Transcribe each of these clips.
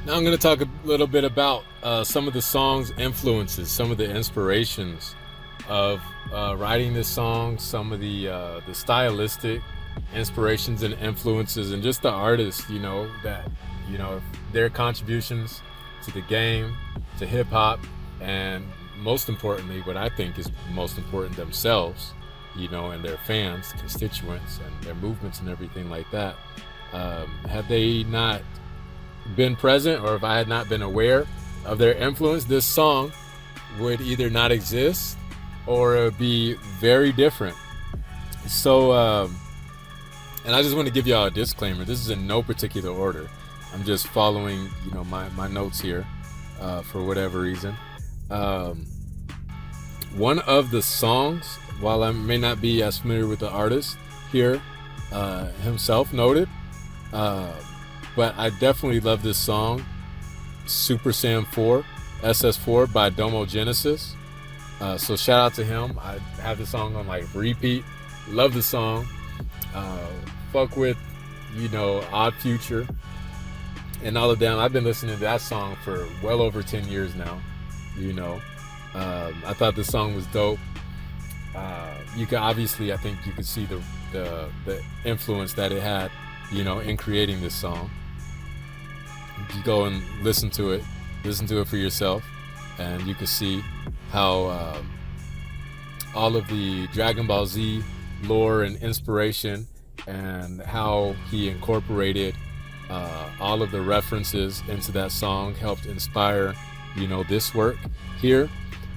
Now I'm going to talk a little bit about some of the song's influences, some of the inspirations of writing this song, some of the stylistic inspirations and influences, and just the artists, that their contributions to the game, to hip hop, and most importantly, what I think is most important, themselves, and their fans, constituents, and their movements and everything like that. Had they not been present, or if I had not been aware of their influence, this song would either not exist or be very different. So, and I just want to give y'all a disclaimer. This is in no particular order. I'm just following, my notes here for whatever reason. One of the songs, while I may not be as familiar with the artist here himself noted, but I definitely love this song, Super Saiyan 4, SS4 by Domo Genesis. So shout out to him. I have the song on like repeat. Love the song. Fuck with, Odd Future and all of them. I've been listening to that song for well over 10 years now. I thought the song was dope. You could obviously, I think you could see the influence that it had, in creating this song. You go and listen to it for yourself, and you can see how all of the Dragon Ball Z lore and inspiration, and how he incorporated all of the references into that song helped inspire, this work here.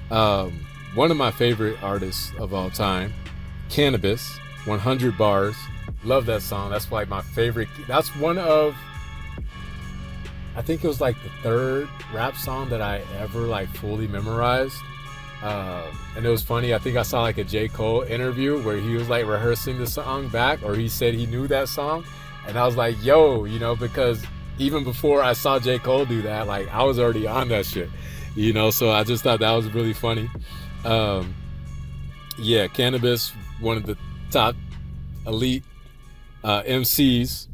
One of my favorite artists of all time, Cannabis, 100 Bars. Love that song. That's like my favorite. That's one of, I think it was like the third rap song that I ever like fully memorized. And it was funny. I think I saw like a J. Cole interview where he was like rehearsing the song back, or he said he knew that song. And I was like, yo, because even before I saw J. Cole do that, like I was already on that shit, so I just thought that was really funny. Yeah, Cannabis, one of the top elite MCs,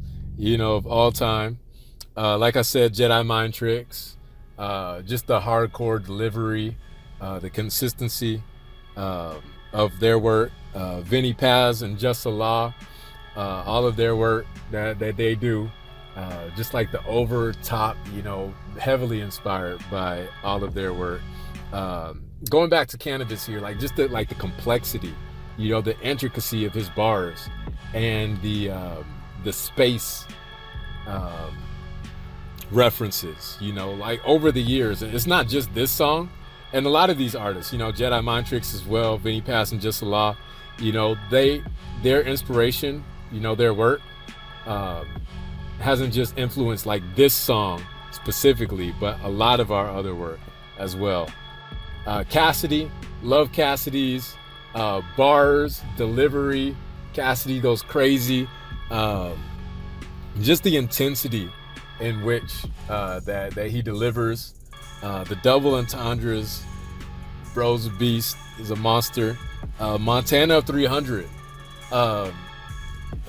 of all time. Like I said, Jedi Mind Tricks, just the hardcore delivery, the consistency of their work, Vinny Paz and Just Allah, all of their work that they do, just like the over top, heavily inspired by all of their work. Going back to Cannabis here, like just the complexity, the intricacy of his bars, and the space references, like over the years. It's not just this song, and a lot of these artists, Jedi Mind Tricks as well, Vinny Paz and Just Allah, their inspiration, their work hasn't just influenced like this song specifically, but a lot of our other work as well. Cassidy, love Cassidy's bars, delivery. Cassidy goes crazy. Just the intensity in which that he delivers. The double entendres. Bro's a beast. Is a monster. Montana 300.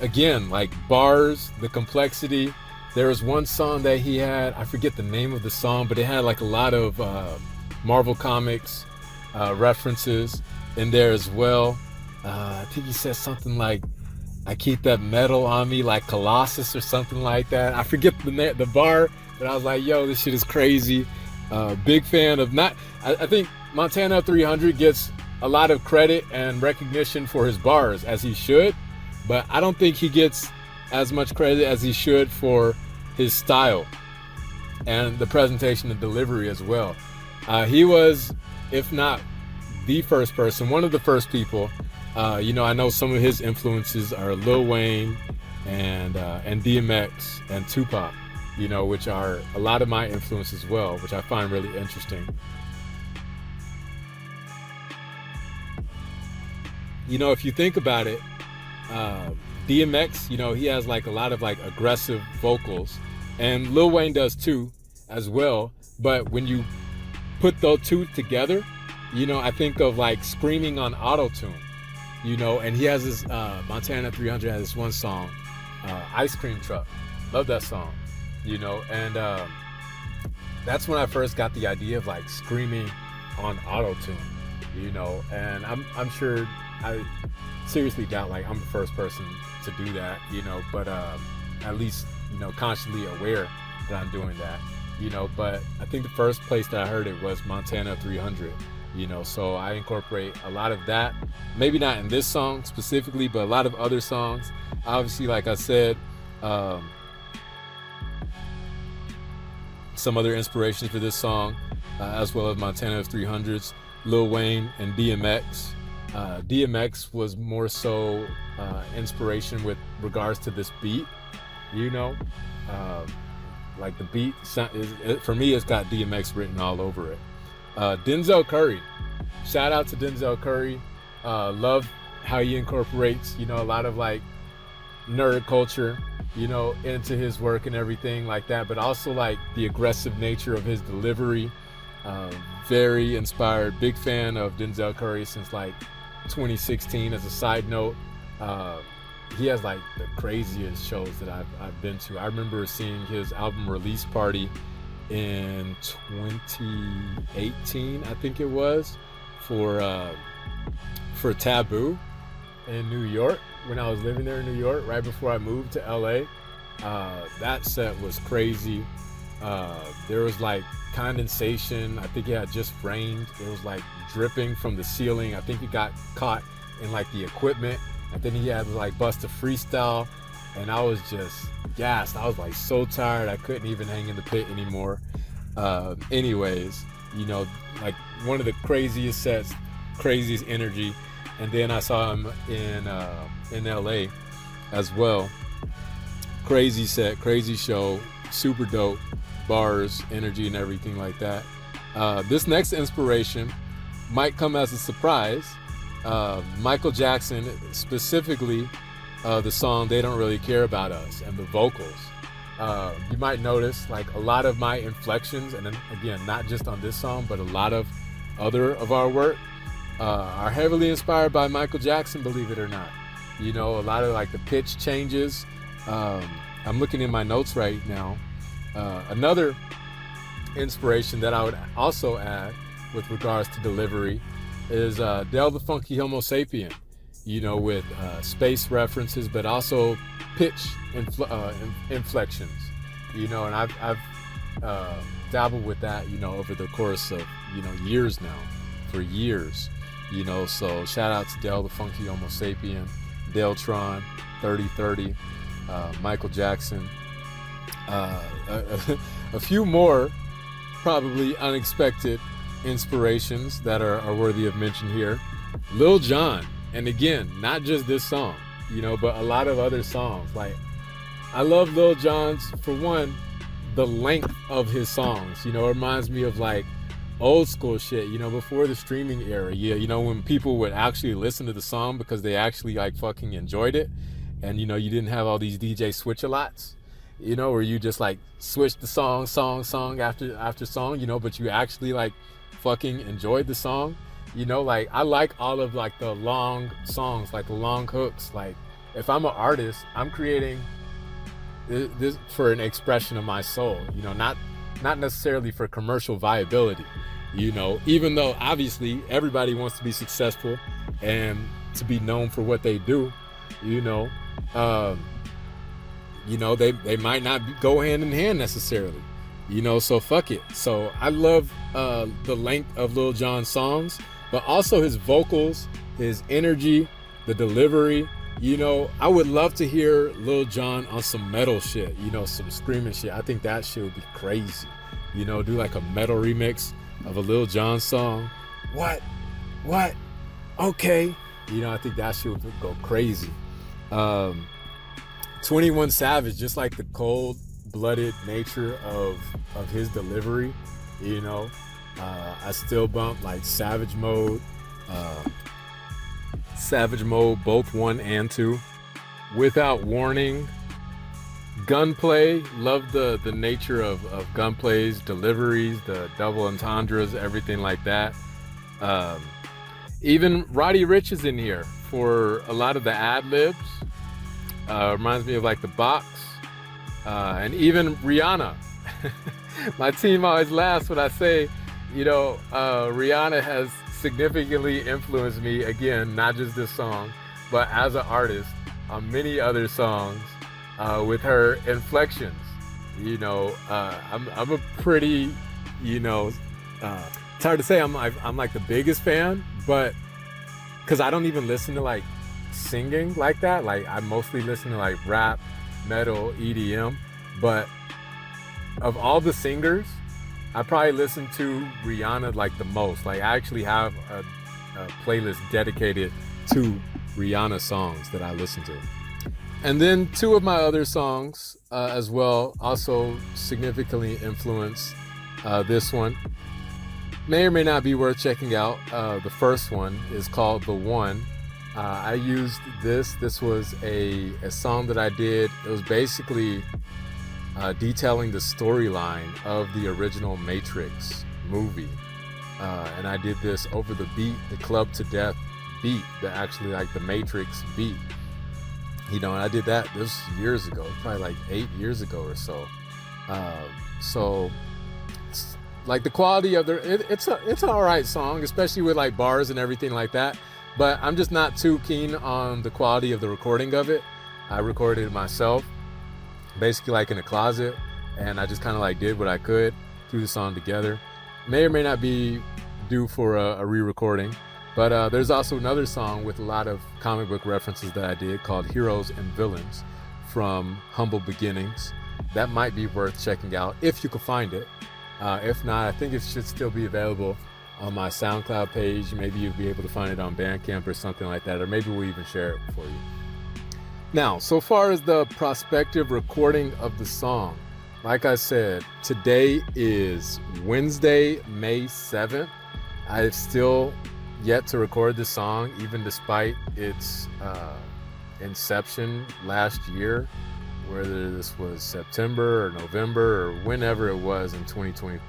Again, like bars, the complexity. There was one song that he had. I forget the name of the song, but it had like a lot of Marvel Comics references in there as well. I think he said something like, I keep that metal on me like Colossus or something like that. I forget the bar, but I was like, yo, this shit is crazy. Big fan of I think Montana 300 gets a lot of credit and recognition for his bars, as he should, but I don't think he gets as much credit as he should for his style and the presentation and delivery as well. He was, if not the first person, one of the first people. I know some of his influences are Lil Wayne and DMX and Tupac, which are a lot of my influence as well, which I find really interesting. If you think about it, DMX, he has like a lot of like aggressive vocals, and Lil Wayne does too, as well. But when you put those two together, I think of like screaming on auto-tune, and he has this, Montana 300 has this one song, Ice Cream Truck. Love that song, and that's when I first got the idea of like screaming on auto tune, and I'm sure I seriously doubt like I'm the first person to do that, but at least consciously aware that I'm doing that, but I think the first place that I heard it was Montana 300, so I incorporate a lot of that, maybe not in this song specifically, but a lot of other songs. Obviously, like I said, some other inspirations for this song, as well as Montana 300's, Lil Wayne and DMX. DMX was more so inspiration with regards to this beat, like the beat for me, it's got DMX written all over it. Denzel Curry, shout out to Denzel Curry. Love how he incorporates a lot of like nerd culture into his work and everything like that, but also like the aggressive nature of his delivery. Very inspired, big fan of Denzel Curry since like 2016. As a side note, he has like the craziest shows that I've been to. I remember seeing his album release party in 2018, I think it was, for Taboo in New York, when I was living there in New York right before I moved to LA. That set was crazy. There was like condensation. I think it had just rained. It was like dripping from the ceiling. I think it got caught in like the equipment, and then he had to like bust a freestyle, and I was just gassed. I was like so tired I couldn't even hang in the pit anymore. Anyways, like one of the craziest sets, craziest energy. And then I saw him in LA as well. Crazy set, crazy show, super dope, bars, energy, and everything like that. This next inspiration might come as a surprise. Michael Jackson, specifically the song "They Don't Really Care About Us" and the vocals. You might notice like a lot of my inflections, and then, again, not just on this song, but a lot of other of our work are heavily inspired by Michael Jackson, believe it or not. A lot of like the pitch changes. I'm looking in my notes right now. Another inspiration that I would also add with regards to delivery is Del the Funky Homo Sapien, with space references, but also pitch inflections, and I've dabbled with that, over the course of, years now, for years, so shout out to Del the Funky Homo Sapien, Deltron, 3030, Michael Jackson, a few more probably unexpected inspirations that are worthy of mention here. Lil Jon, and again, not just this song, but a lot of other songs. Like, I love Lil Jon's, for one, the length of his songs. It reminds me of like old school shit, before the streaming era. When people would actually listen to the song because they actually like fucking enjoyed it, and you didn't have all these DJ switch-a-lots, where you just like switch the song after song, but you actually like fucking enjoyed the song. Like, I like all of like the long songs, like the long hooks. Like, if I'm an artist, I'm creating this for an expression of my soul, not necessarily for commercial viability, even though obviously everybody wants to be successful and to be known for what they do, they might not go hand in hand necessarily, so fuck it. So I love the length of Lil Jon's songs, but also his vocals, his energy, the delivery. I would love to hear Lil Jon on some metal shit, some screaming shit. I think that shit would be crazy. Do like a metal remix of a Lil Jon song. What? Okay. I think that shit would go crazy. 21 Savage, just like the cold-blooded nature of his delivery, I still bump like Savage Mode, both 1 and 2. Without Warning, Gunplay, love the nature of Gunplay's deliveries, the double entendres, everything like that. Even Roddy Ricch is in here for a lot of the ad-libs. Reminds me of like The Box, and even Rihanna. My team always laughs when I say, Rihanna has significantly influenced me, again, not just this song, but as an artist on many other songs with her inflections. I'm a pretty, it's hard to say I'm like the biggest fan, but because I don't even listen to like singing like that. Like I mostly listen to like rap, metal, EDM, but of all the singers, I probably listen to Rihanna like the most. Like I actually have a playlist dedicated to Rihanna songs that I listen to. And then two of my other songs as well also significantly influenced this one. May or may not be worth checking out. The first one is called The One. I used this. This was a song that I did. It was basically detailing the storyline of the original Matrix movie. And I did this over the beat, the Club to Death beat, actually like the Matrix beat. And I did that this years ago, probably like 8 years ago or so. So like the quality of it's an all right song, especially with like bars and everything like that. But I'm just not too keen on the quality of the recording of it. I recorded it myself, basically like in a closet, and I just kind of like did what I could, threw the song together. May or may not be due for a re-recording, but there's also another song with a lot of comic book references that I did called Heroes and Villains from Humble Beginnings. That might be worth checking out if you can find it. If not, I think it should still be available on my SoundCloud page. Maybe you'll be able to find it on Bandcamp or something like that, or maybe we'll even share it for you. Now, so far as the prospective recording of the song, like I said, today is Wednesday, May 7th. I've still yet to record the song, even despite its inception last year, whether this was September or November or whenever it was in 2020.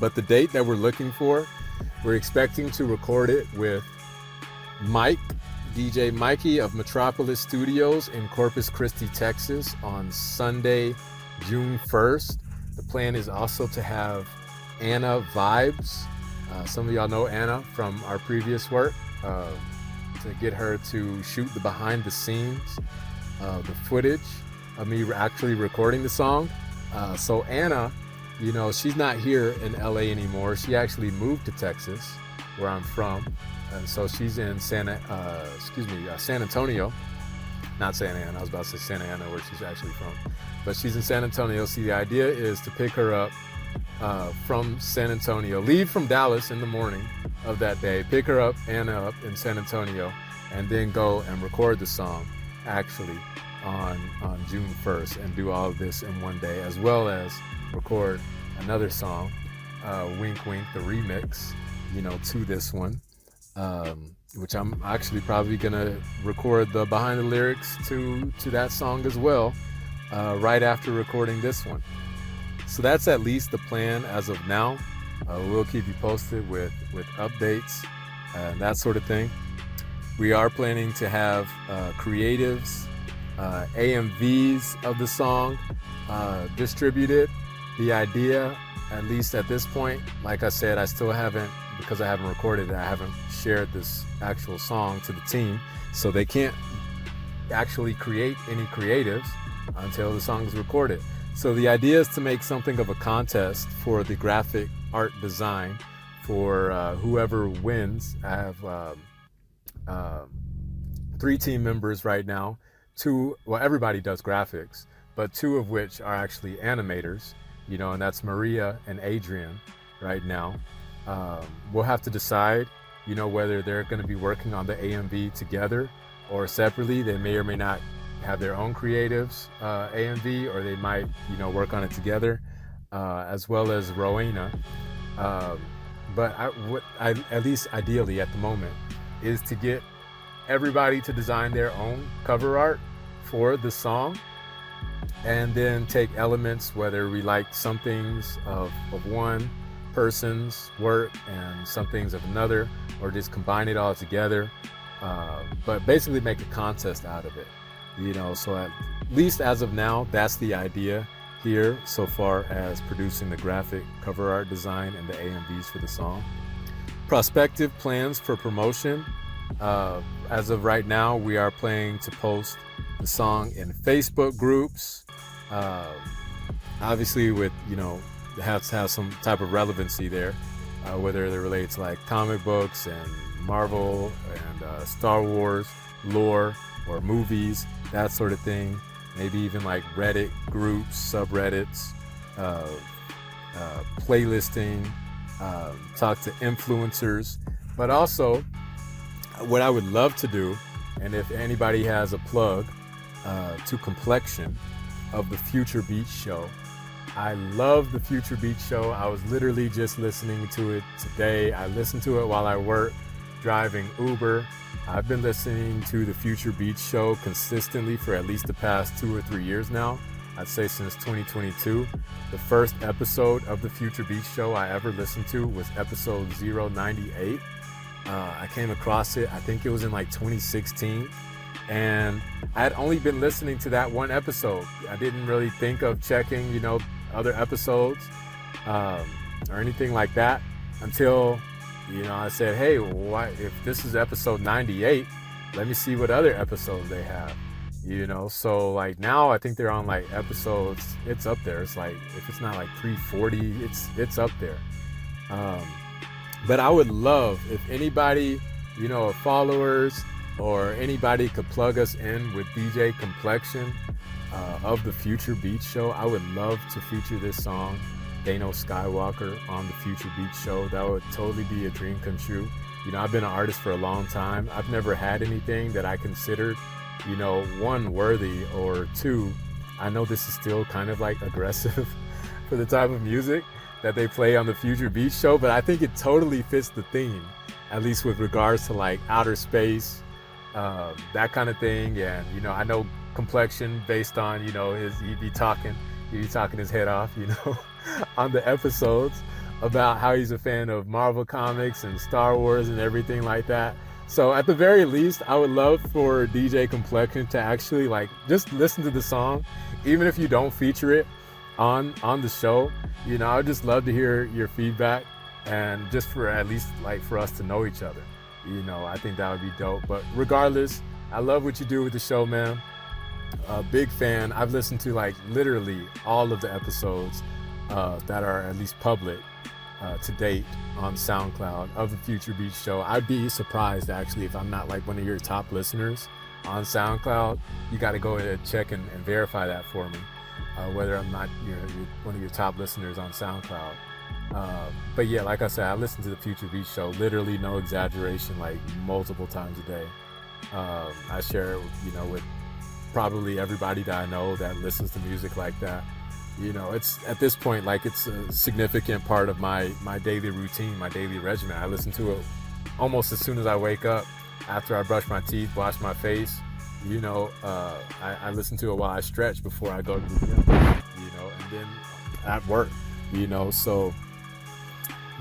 But the date that we're looking for, we're expecting to record it with Mike, DJ Mikey of Metropolis Studios in Corpus Christi, Texas on Sunday, June 1st. The plan is also to have Anna Vibes. Some of y'all know Anna from our previous work, to get her to shoot the behind the scenes, the footage of me actually recording the song. So Anna, she's not here in LA anymore. She actually moved to Texas, where I'm from. And so she's in San Antonio. Not Santa Ana, I was about to say Santa Ana, where she's actually from. But she's in San Antonio. See, the idea is to pick her up from San Antonio, leave from Dallas in the morning of that day, pick her up, Anna up in San Antonio, and then go and record the song actually on June 1st and do all of this in one day, as well as record another song, Wink Wink, the remix, to this one, which I'm actually probably gonna record the behind the lyrics to that song as well, right after recording this one. So that's at least the plan as of now. We'll keep you posted with updates and that sort of thing. We are planning to have creatives, AMVs of the song distributed. The idea, at least at this point, like I said, I still haven't, because I haven't recorded it, I haven't shared this actual song to the team, so they can't actually create any creatives until the song is recorded. So the idea is to make something of a contest for the graphic art design for whoever wins. I have 3 team members right now. Everybody does graphics, but 2 of which are actually animators, and that's Maria and Adrian right now. We'll have to decide, whether they're going to be working on the AMV together or separately. They may or may not have their own creatives AMV, or they might, work on it together, as well as Rowena. But what I, at least ideally at the moment, is to get everybody to design their own cover art for the song, and then take elements, whether we like some things of one, person's work and some things of another, or just combine it all together. But basically make a contest out of it, so at least as of now, that's the idea here so far as producing the graphic cover art design and the AMVs for the song. Prospective plans for promotion. As of right now, we are planning to post the song in Facebook groups. Obviously with, it has to have some type of relevancy there, whether it relates to like comic books and Marvel and Star Wars lore or movies, that sort of thing. Maybe even like Reddit groups, subreddits, playlisting, talk to influencers. But also, what I would love to do, and if anybody has a plug to Complexion of the Future Beats Show. I love the Future Beats Show. I was literally just listening to it today. I listened to it while I work, driving Uber. I've been listening to the Future Beats Show consistently for at least the past 2 or 3 years now. I'd say since 2022. The first episode of the Future Beats Show I ever listened to was episode 098. I came across it, I think it was in like 2016. And I had only been listening to that one episode. I didn't really think of checking, other episodes or anything like that until, I said, hey, why, if this is episode 98, let me see what other episodes they have, So like now I think they're on like episodes, it's up there. It's like, if it's not like 340, it's up there. But I would love if anybody, followers, or anybody could plug us in with DJ Complexion of the Future Beats Show. I would love to feature this song, Thanos Skywalker, on the Future Beats Show. That would totally be a dream come true. I've been an artist for a long time. I've never had anything that I considered, one, worthy, or two, I know this is still kind of like aggressive for the type of music that they play on the Future Beats Show, but I think it totally fits the theme, at least with regards to like outer space, that kind of thing. And I know Complexion, based on he'd be talking his head off on the episodes about how he's a fan of Marvel comics and Star Wars and everything like that. So at the very least, I would love for DJ Complexion to actually like just listen to the song, even if you don't feature it on the show. I would just love to hear your feedback, and just for at least like for us to know each other. I think that would be dope. But regardless, I love what you do with the show, man. Big fan. I've listened to like literally all of the episodes that are at least public to date on SoundCloud of the Future Beats Show. I'd be surprised actually if I'm not like one of your top listeners on SoundCloud. You got to go ahead and check and verify that for me, whether I'm not one of your top listeners on SoundCloud. But yeah, like I said, I listen to the Future Beats Show, literally no exaggeration, like multiple times a day. I share it, with probably everybody that I know that listens to music like that. It's at this point, like it's a significant part of my daily routine, my daily regimen. I listen to it almost as soon as I wake up, after I brush my teeth, wash my face. I listen to it while I stretch before I go to the gym, and then at work, so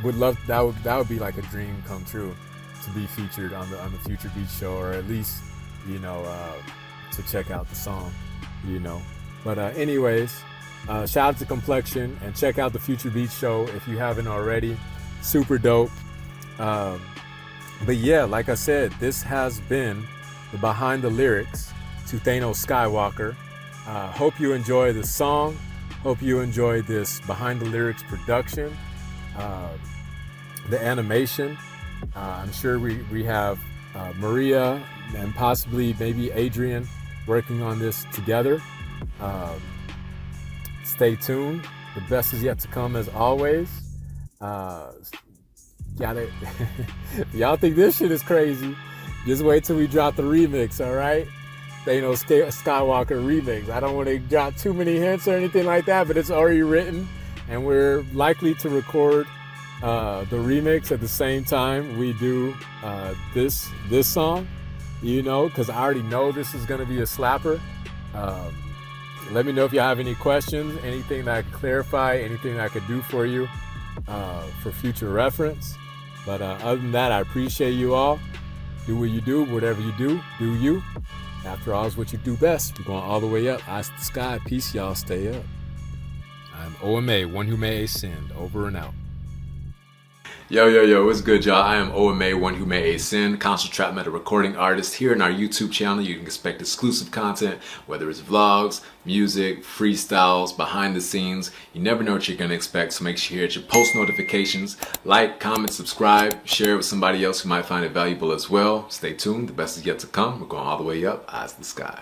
would love, that would be like a dream come true to be featured on the Future Beats Show, or at least, to check out the song, But anyways, shout out to Complexion, and check out the Future Beats Show if you haven't already. Super dope. But yeah, like I said, this has been the behind the lyrics to Thanos Skywalker. Hope you enjoy the song. Hope you enjoy this behind the lyrics production, the animation. I'm sure we have Maria and possibly maybe Adrian working on this together. Stay tuned. The best is yet to come, as always. Got it. Y'all think this shit is crazy? Just wait till we drop the remix, all right? Thanos Skywalker remix. I don't want to drop too many hints or anything like that, but it's already written, and we're likely to record the remix at the same time we do this song, because I already know this is going to be a slapper. Let me know if you have any questions, anything that I could clarify, anything that I could do for you. for future reference. But other than that, I appreciate you all. Do what you do, whatever you do you. After all is what you do best. We're going all the way up, eyes to the sky. Peace, y'all. Stay up. I'm OMA, one who may ascend. Over and out. Yo, what's good, y'all? I am OMA, one who may ascend, console trap metal recording artist. Here in our YouTube channel, you can expect exclusive content, whether it's vlogs, music, freestyles, behind the scenes. You never know what you're gonna expect, so make sure you hit your post notifications, like, comment, subscribe, share it with somebody else who might find it valuable as well. Stay tuned, the best is yet to come. We're going all the way up, eyes to the sky.